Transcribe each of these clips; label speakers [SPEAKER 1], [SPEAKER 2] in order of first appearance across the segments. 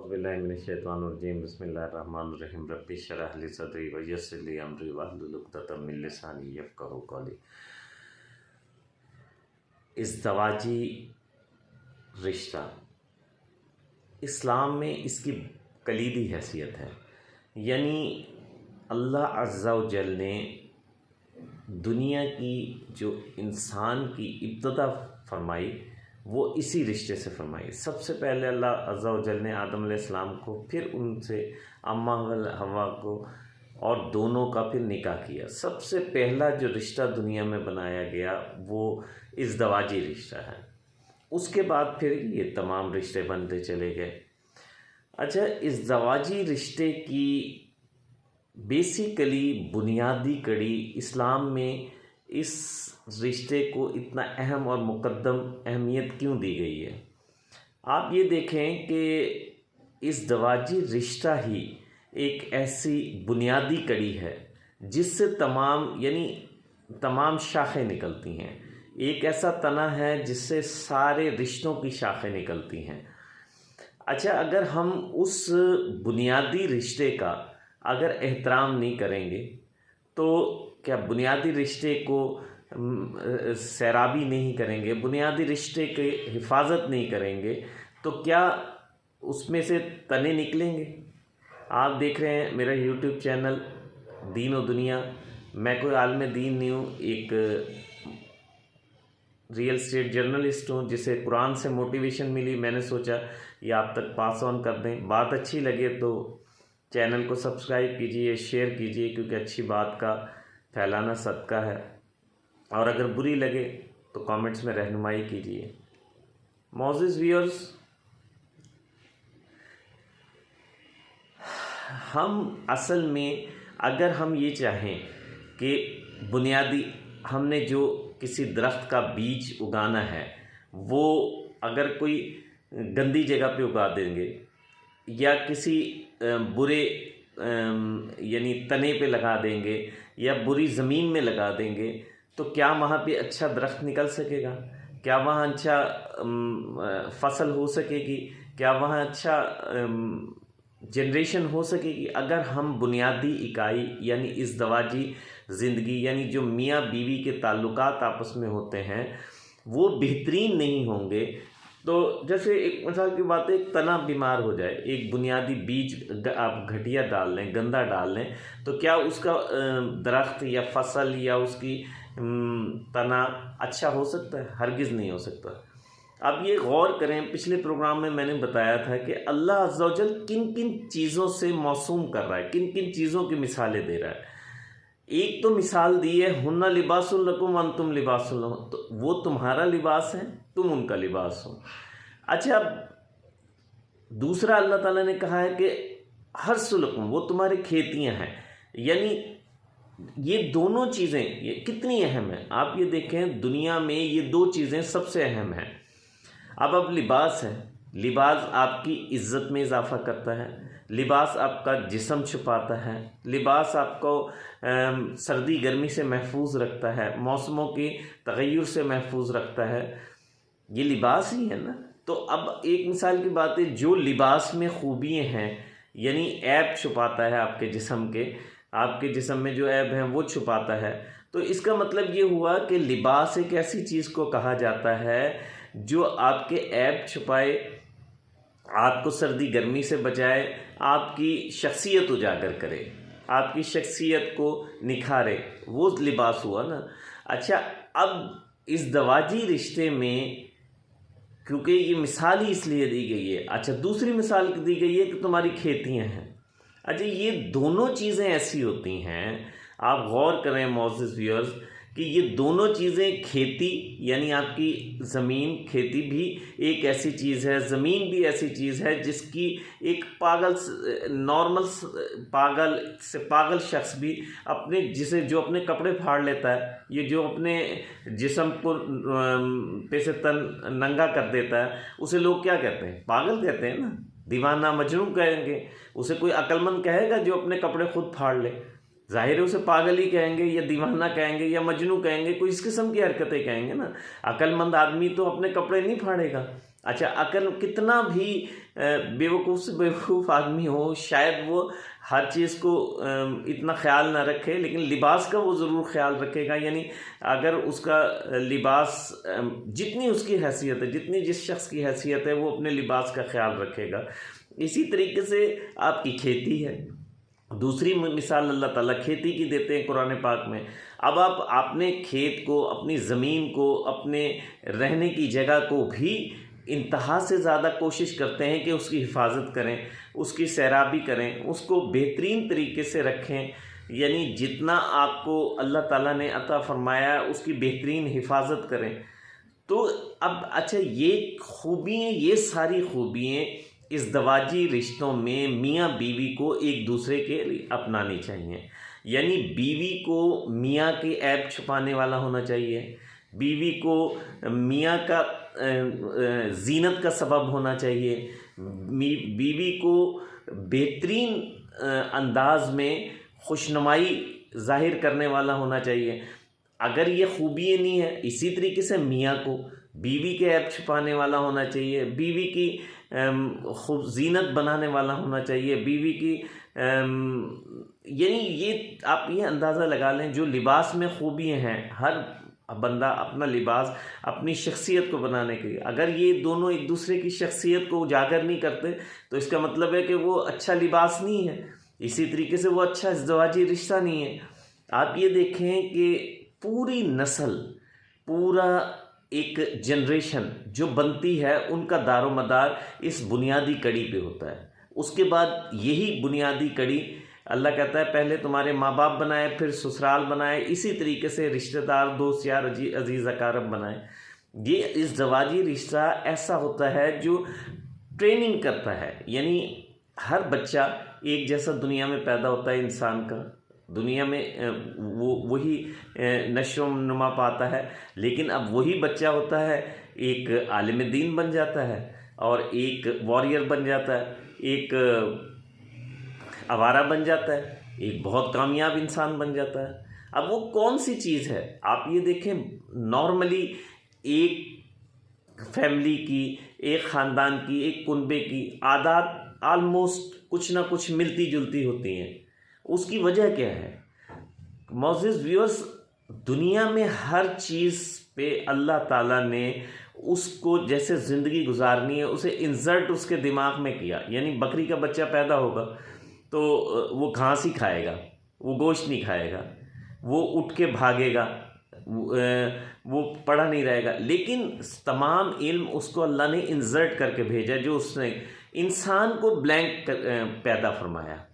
[SPEAKER 1] औज़ुबिल्लाहिमिनश्शैतानिर्रजीम बिस्मिल्लाहिर्रहमानिर्रहीम रब्बि इश्रह ली सदरी व यस्सिर ली अमरी वहलुल उक़दतम मिन लिसानी यफ़क़हू क़ौली। इज़्दवाजी रिश्ता इस्लाम में इसकी कलीदी हैसियत है। यानी अल्लाह अज़्ज़ा व जल ने दुनिया की जो इंसान की इब्तिदा फरमाई वो इसी रिश्ते से फरमाई। सबसे पहले अल्लाह अज़्ज़ा व जल ने आदम अलैहिस्सलाम को, फिर उनसे अम्मा हवा को, और दोनों का फिर निकाह किया। सबसे पहला जो रिश्ता दुनिया में बनाया गया वो इज़्दवाजी रिश्ता है। उसके बाद फिर ये तमाम रिश्ते बनते चले गए। अच्छा, इज़्दवाजी रिश्ते की बेसिकली बुनियादी कड़ी इस्लाम में इस रिश्ते को इतना अहम और मुक़द्दम अहमियत क्यों दी गई है? आप ये देखें कि इज़्दवाजी रिश्ता ही एक ऐसी बुनियादी कड़ी है जिससे तमाम शाखें निकलती हैं। एक ऐसा तना है जिससे सारे रिश्तों की शाखें निकलती हैं। अच्छा, अगर हम उस बुनियादी रिश्ते का अगर एहतराम नहीं करेंगे, तो क्या बुनियादी रिश्ते को सैराबी नहीं करेंगे, बुनियादी रिश्ते की हिफाजत नहीं करेंगे, तो क्या उसमें से तने निकलेंगे? आप देख रहे हैं मेरा यूट्यूब चैनल दीन और दुनिया। मैं कोई आलिम दीन नहीं हूँ, एक रियल स्टेट जर्नलिस्ट हूँ जिसे कुरान से मोटिवेशन मिली। मैंने सोचा ये आप तक पास ऑन कर दें। बात अच्छी लगे तो चैनल को सब्सक्राइब कीजिए, शेयर कीजिए, क्योंकि अच्छी बात का फैलाना सदका है। और अगर बुरी लगे तो कमेंट्स में रहनुमाई कीजिए। मोअज़्ज़िज़ व्यूअर्स, हम असल में अगर हम ये चाहें कि बुनियादी हमने जो किसी दरख्त का बीज उगाना है वो अगर कोई गंदी जगह पे उगा देंगे या किसी बुरे यानी तने पे लगा देंगे या बुरी ज़मीन में लगा देंगे, तो क्या वहाँ पे अच्छा दरख्त निकल सकेगा? क्या वहाँ अच्छा फसल हो सकेगी? क्या वहाँ अच्छा जनरेशन हो सकेगी? अगर हम बुनियादी इकाई यानी इज़्दवाजी ज़िंदगी यानी जो मियाँ बीवी के ताल्लुकात आपस में होते हैं वो बेहतरीन नहीं होंगे, तो जैसे एक मिसाल की बात है, एक तना बीमार हो जाए, एक बुनियादी बीज आप घटिया डाल लें, गंदा डाल लें, तो क्या उसका दरख्त या फसल या उसकी तना अच्छा हो सकता है? हरगिज़ नहीं हो सकता। अब ये गौर करें, पिछले प्रोग्राम में मैंने बताया था कि अल्लाह अज़्ज़ा व जल किन किन चीज़ों से मौसूम कर रहा है, किन किन चीज़ों की मिसालें दे रहा है। एक तो मिसाल दी है हुन्ना लिबासुल लकुम व अंतुम लिबासुल लहुन, तो वो तुम्हारा लिबास है, तुम उनका लिबास हो। अच्छा, दूसरा अल्लाह ताला ने कहा है कि हर्सुल लकुम, वो तुम्हारी खेतियां हैं। यानी ये दोनों चीज़ें ये कितनी अहम है। आप ये देखें, दुनिया में ये दो चीज़ें सबसे अहम हैं। अब लिबास है, लिबास आपकी इज़्ज़त में इजाफ़ा करता है, लिबास आपका जिस्म छुपाता है, लिबास आपको सर्दी गर्मी से महफूज रखता है, मौसमों की तग़य्युर से महफूज रखता है। ये लिबास ही है ना। तो अब एक मिसाल की बात है, जो लिबास में खूबियाँ हैं यानी ऐब छुपाता है आपके जिस्म के, आपके जिस्म में जो ऐब हैं वो छुपाता है, तो इसका मतलब ये हुआ कि लिबास एक ऐसी चीज़ को कहा जाता है जो आपके ऐब छुपाए, आपको सर्दी गर्मी से बचाए, आपकी शख्सियत उजागर करे, आपकी शख्सियत को निखारे, वो लिबास हुआ ना। अच्छा, अब इज़्दवाजी रिश्ते में क्योंकि ये मिसाल ही इसलिए दी गई है। अच्छा, दूसरी मिसाल दी गई है कि तुम्हारी खेतियां हैं। अच्छा, ये दोनों चीज़ें ऐसी होती हैं, आप गौर करें मोअज़्ज़िज़ व्यूअर्स, कि ये दोनों चीज़ें, खेती यानी आपकी ज़मीन, खेती भी एक ऐसी चीज़ है, ज़मीन भी ऐसी चीज़ है जिसकी एक नॉर्मल पागल से पागल शख्स भी जो अपने कपड़े फाड़ लेता है, ये जो अपने जिस्म को पे से तन नंगा कर देता है, उसे लोग क्या कहते हैं? पागल कहते हैं ना, दीवाना, मजनू कहेंगे। उसे कोई अक्लमंद कहेगा जो अपने कपड़े खुद फाड़ ले? जाहिर है उसे पागल ही कहेंगे या दीवाना कहेंगे या मजनू कहेंगे, कोई इस किस्म की हरकतें कहेंगे ना। अक्लमंद आदमी तो अपने कपड़े नहीं फाड़ेगा, अच्छा, अगर कितना भी बेवकूफ़ से बेवकूफ़ आदमी हो, शायद वो हर चीज़ को इतना ख्याल ना रखे, लेकिन लिबास का वो ज़रूर ख्याल रखेगा। यानी अगर उसका लिबास जितनी उसकी हैसियत है, जितनी जिस शख्स की हैसियत है, वो अपने लिबास का ख्याल रखेगा। इसी तरीके से आपकी खेती है। दूसरी मिसाल अल्लाह ताला खेती की देते हैं कुरान पाक में। अब आप अपने खेत को, अपनी ज़मीन को, अपने रहने की जगह को भी इंतहा से ज़्यादा कोशिश करते हैं कि उसकी हिफाजत करें, उसकी सैराबी करें, उसको बेहतरीन तरीके से रखें। यानी जितना आपको अल्लाह ताला ने अता फरमाया उसकी बेहतरीन हिफाजत करें। तो अब अच्छा, ये खूबियाँ, ये सारी खूबियाँ इस दवाजी रिश्तों में मियाँ बीवी को एक दूसरे के लिए अपनानी चाहिए। यानी बीवी को मियाँ के ऐब छुपाने वाला होना चाहिए, बीवी को मियाँ का ज़ीनत का सबब होना चाहिए, बीवी को बेहतरीन अंदाज में खुशनुमाई ज़ाहिर करने वाला होना चाहिए। अगर ये खूबियाँ नहीं है, इसी तरीके से मियाँ को बीवी के ऐब छुपाने वाला होना चाहिए, बीवी की खूब ज़ीनत बनाने वाला होना चाहिए, बीवी की यानी ये आप ये अंदाज़ा लगा लें, जो लिबास में खूबियाँ हैं, हर बंदा अपना लिबास अपनी शख्सियत को बनाने के लिए, अगर ये दोनों एक दूसरे की शख्सियत को उजागर नहीं करते तो इसका मतलब है कि वो अच्छा लिबास नहीं है, इसी तरीके से वो अच्छा इज़्दवाजी रिश्ता नहीं है। आप ये देखें कि पूरी नस्ल, पूरा एक जनरेशन जो बनती है, उनका दारोमदार इस बुनियादी कड़ी पे होता है। उसके बाद यही बुनियादी कड़ी अल्लाह कहता है पहले तुम्हारे माँ बाप बनाए, फिर ससुराल बनाए, इसी तरीके से रिश्तेदार, दोस्त यार, अजीज़ अकारब बनाए। ये इस ज़वाजी रिश्ता ऐसा होता है जो ट्रेनिंग करता है। यानी हर बच्चा एक जैसा दुनिया में पैदा होता है, इंसान का दुनिया में वही नशो नुमा पाता है, लेकिन अब वही बच्चा होता है, एक आलिम दीन बन जाता है, और एक वॉरियर बन जाता है, एक आवारा बन जाता है, एक बहुत कामयाब इंसान बन जाता है। अब वो कौन सी चीज़ है, आप ये देखें, नॉर्मली एक फैमिली की, एक ख़ानदान की, एक कुनबे की आदत आलमोस्ट कुछ ना कुछ मिलती जुलती होती हैं। उसकी वजह क्या है? मोअज़्ज़िज़ व्यूअर्स, दुनिया में हर चीज़ पे अल्लाह ताला ने उसको जैसे ज़िंदगी गुजारनी है उसे इंसर्ट उसके दिमाग में किया। यानी बकरी का बच्चा पैदा होगा तो वो घास ही खाएगा, वो गोश्त नहीं खाएगा, वो उठ के भागेगा, वो पढ़ा नहीं रहेगा, लेकिन तमाम इल्म उसको अल्लाह ने इंसर्ट करके भेजा, जो उसने इंसान को ब्लैंक पैदा फरमाया।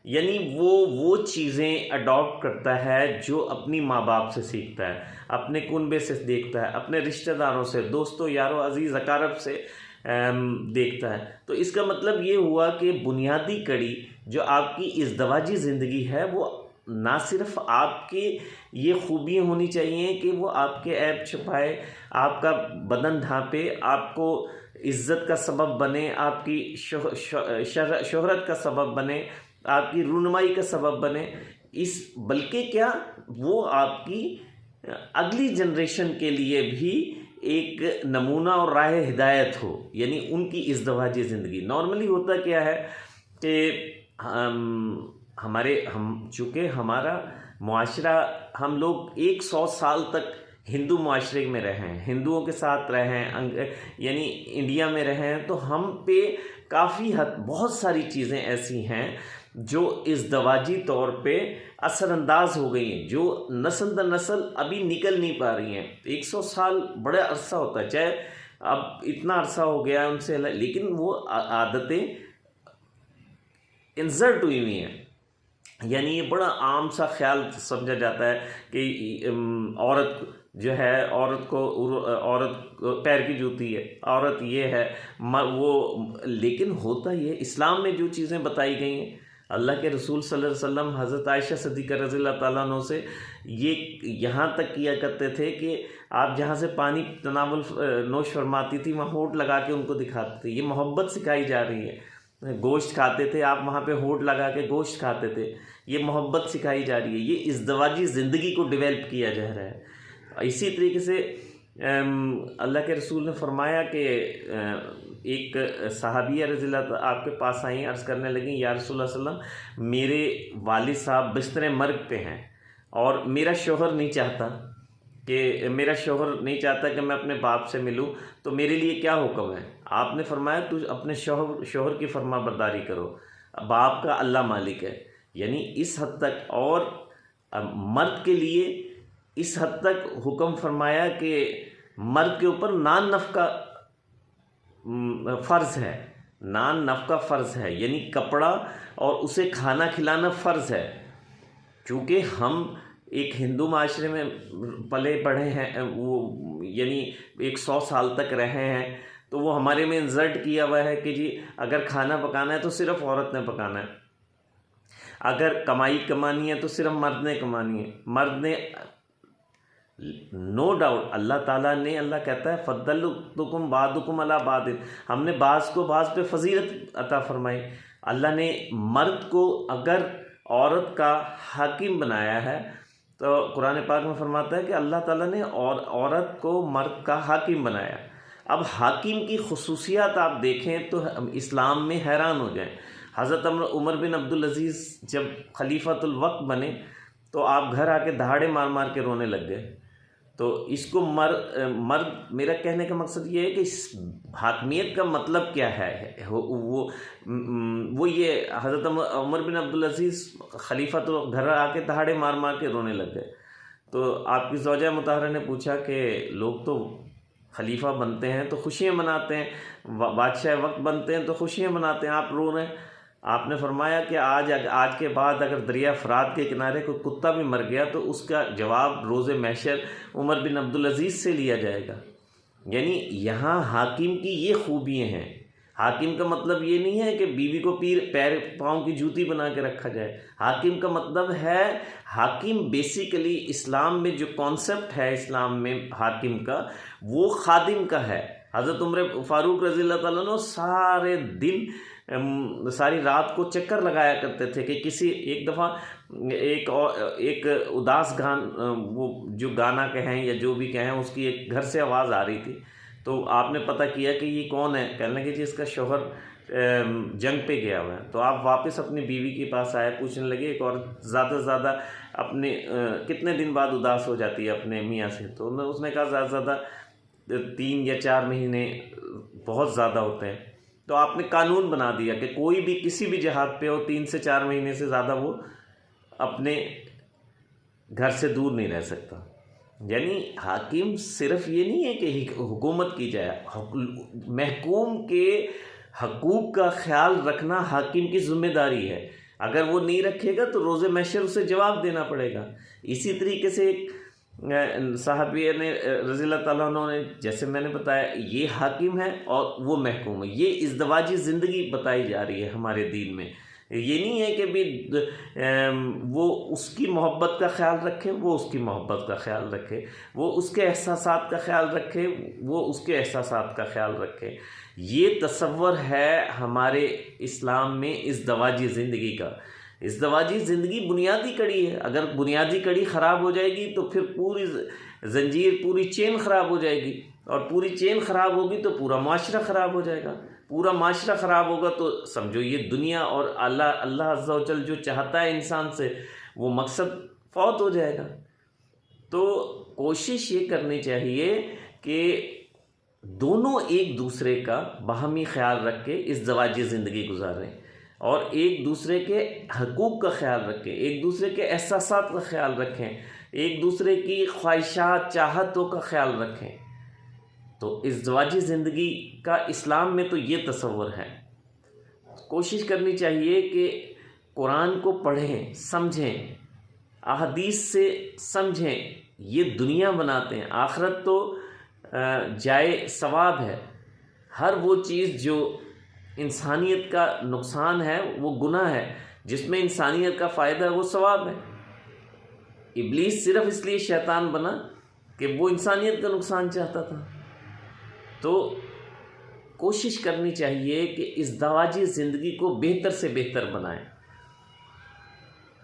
[SPEAKER 1] यानी वो चीज़ें अडॉप्ट करता है जो अपनी माँ बाप से सीखता है, अपने कुनबे से देखता है, अपने रिश्तेदारों से, दोस्तों यारों अजीज़ अकारब से देखता है। तो इसका मतलब ये हुआ कि बुनियादी कड़ी जो आपकी इज़्दवाजी ज़िंदगी है, वो ना सिर्फ आपकी ये खूबियाँ होनी चाहिए कि वो आपके ऐब छुपाए, आपका बदन ढांपे, आपको इज़्ज़त का सबब बने, आपकी शोहरत का सबब बने, आपकी रूनुमाई का सबब बने, बल्कि क्या, वो आपकी अगली जनरेशन के लिए भी एक नमूना और राह हिदायत हो। यानी उनकी इज़्दवाजी ज़िंदगी। नॉर्मली होता क्या है कि हम चूँकि हमारा मुआशरा, हम लोग 100 साल तक हिंदू मुआशरे में रहे हैं, हिंदुओं के साथ रहे हैं, यानी इंडिया में रहे हैं, तो हम पे काफ़ी हद बहुत सारी चीज़ें ऐसी हैं जो इज़्दवाजी तौर पे असरअंदाज हो गई हैं, जो नस्ल दर नस्ल अभी निकल नहीं पा रही हैं। 100 साल बड़ा अरसा होता है, चाहे अब इतना अरसा हो गया है उनसे, लेकिन वो आदतें इंसर्ट हुई हुई हैं। यानी ये बड़ा आम सा ख्याल समझा जाता है कि औरत जो है, औरत पैर की जूती है, औरत ये है वो, लेकिन होता ये, इस्लाम में जो चीज़ें बताई गई हैं, अल्लाह के रसूल सल्लल्लाहु अलैहि वसल्लम हज़रत आयशा सिद्दीक़ा रज़ियल्लाहु ताला अन्हा से ये यहाँ तक किया करते थे कि आप जहाँ से पानी तनावुल नोश फरमाती थी वहाँ होंठ लगा के उनको दिखाते थे। ये मोहब्बत सिखाई जा रही है। गोश्त खाते थे आप, वहाँ पे होंठ लगा के गोश्त खाते थे, ये मोहब्बत सिखाई जा रही है। ये इज़्दवाजी ज़िंदगी को डेवलप किया जा रहा है। इसी तरीके से अल्लाह के रसूल ने फरमाया कि एक सहाबिया रज़ियल्लाहु आपके पास आई, अर्ज़ करने लगी, या रसूलुल्लाह सल्लल्लाहु अलैहि वसल्लम, मेरे वालिद साहब बिस्तर मर्ग पे हैं और मेरा शौहर नहीं चाहता कि मैं अपने बाप से मिलूं, तो मेरे लिए क्या हुक्म है? आपने फरमाया तू अपने शौहर की फरमा बरदारी करो, बाप का अल्लाह मालिक है। यानी इस हद तक, और मर्द के लिए इस हद तक हुक्म फरमाया कि मर्द के ऊपर नान नफ़का फ़र्ज़ है, नान नफ़का फ़र्ज़ है, यानी कपड़ा और उसे खाना खिलाना फ़र्ज़ है। चूँकि हम एक हिंदू माशरे में पले बढ़े हैं, वो यानी 100 साल तक रहे हैं, तो वो हमारे में इंसर्ट किया हुआ है कि जी अगर खाना पकाना है तो सिर्फ़ औरत ने पकाना है, अगर कमाई कमानी है तो सिर्फ मर्द ने कमानी है। मर्द ने, नो डाउट, अल्लाह ताला ने, अल्लाह कहता है फद्दलतुकुम बादुकुम अला बादिन, हमने बाज़ को बाज़ पे फजीलत अता फरमाई। अल्लाह ने मर्द को अगर औरत का हाकिम बनाया है तो कुरान पाक में फरमाता है कि अल्लाह ताला ने औरत को मर्द का हाकिम बनाया। अब हाकिम की खुसूसियात आप देखें तो इस्लाम में हैरान हो जाएं। हज़रत उमर बिन अब्दुल अज़ीज़ जब खलीफातुल वक्त बने तो आप घर आके दहाड़े मार मार के रोने लग गए। तो इसको मर्द, मेरा कहने का मकसद ये है कि इस हाकमियत का मतलब क्या है, वो ये हज़रत उमर बिन अब्दुल अज़ीज़ खलीफा तो घर आके दहाड़े मार मार के रोने लग गए। तो आपकी ज़ौजा मुताहरा ने पूछा कि लोग तो खलीफा बनते हैं तो खुशियाँ मनाते हैं, बादशाह वक्त बनते हैं तो खुशियाँ मनाते हैं, आप रो रहे हैं। आपने फरमाया कि आज के बाद अगर दरिया फ़रात के किनारे कोई कुत्ता भी मर गया तो उसका जवाब रोज़े महशर उमर बिन अब्दुल अज़ीज़ से लिया जाएगा। यानी यहाँ हाकिम की ये खूबियाँ हैं। हाकिम का मतलब ये नहीं है कि बीवी को पैर पाँव की जूती बना के रखा जाए। हाकिम का मतलब है, हाकिम बेसिकली इस्लाम में जो कॉन्सेप्ट है इस्लाम में हाकिम का, वो खादिम का है। हज़रत उमर फ़ारूक रज़ियल्लाहु ताला अन्हु सारे दिन सारी रात को चक्कर लगाया करते थे कि किसी एक दफ़ा एक उदास वो जो गाना कहें या जो भी कहें, उसकी एक घर से आवाज़ आ रही थी। तो आपने पता किया कि ये कौन है, कहने लगे जी इसका शौहर जंग पे गया हुआ है। तो आप वापस अपनी बीवी के पास आए, पूछने लगे एक और ज़्यादा से ज़्यादा अपने कितने दिन बाद उदास हो जाती है अपने मियाँ से? तो उसने कहा ज़्यादा से ज़्यादा 3 या 4 महीने बहुत ज़्यादा होते हैं। तो आपने कानून बना दिया कि कोई भी किसी भी जहाद पे हो 3 से 4 महीने से ज़्यादा वो अपने घर से दूर नहीं रह सकता। यानी हाकिम सिर्फ ये नहीं है कि हुकूमत की जाए, महकूम के हकूक़ का ख्याल रखना हाकिम की ज़िम्मेदारी है। अगर वो नहीं रखेगा तो रोज़े महशर उसे जवाब देना पड़ेगा। इसी तरीके से साहबिया ने रज़ियल्लाहु ताला अन्हु ने, जैसे मैंने बताया, ये हाकिम है और वो महकूम है। ये इज़्दवाजी ज़िंदगी बताई जा रही है हमारे दीन में। ये नहीं है कि भी वो उसकी मोहब्बत का ख्याल रखे, वो उसकी मोहब्बत का ख्याल रखे, वो उसके एहसासात का ख्याल रखे, वो उसके एहसासात का ख्याल रखे। ये तसव्वुर है हमारे इस्लाम में इज़्दवाजी ज़िंदगी का। इज़्दवाजी ज़िंदगी बुनियादी कड़ी है। अगर बुनियादी कड़ी ख़राब हो जाएगी तो फिर पूरी ज़ंजीर, पूरी चेन ख़राब हो जाएगी, और पूरी चेन ख़राब होगी तो पूरा माशरा ख़राब हो जाएगा। पूरा माशरा ख़राब होगा तो समझो ये दुनिया और अल्लाह अज़्ज़ा व जल जो चाहता है इंसान से, वो मकसद फौत हो जाएगा। तो कोशिश ये करनी चाहिए कि दोनों एक दूसरे का बाहमी ख्याल रख के इज़्दवाजी ज़िंदगी गुजारें और एक दूसरे के हकूक़ का ख्याल रखें, एक दूसरे के एहसासात का ख्याल रखें, एक दूसरे की ख्वाहिशात चाहतों का ख्याल रखें। तो इज़्दवाजी ज़िंदगी का इस्लाम में तो ये तसव्वुर है। कोशिश करनी चाहिए कि कुरान को पढ़ें, समझें, अहदीस से समझें। ये दुनिया बनाते हैं, आखिरत तो जाए सवाब है। हर वो चीज़ जो इंसानियत का नुकसान है वो गुनाह है, जिसमें इंसानियत का फ़ायदा है वो सवाब है। इब्लीस सिर्फ़ इसलिए शैतान बना कि वो इंसानियत का नुकसान चाहता था। तो कोशिश करनी चाहिए कि इज़्दवाजी ज़िंदगी को बेहतर से बेहतर बनाएं।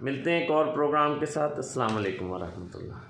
[SPEAKER 1] मिलते हैं एक और प्रोग्राम के साथ। अस्सलाम वालेकुम व रहमतुल्लाह।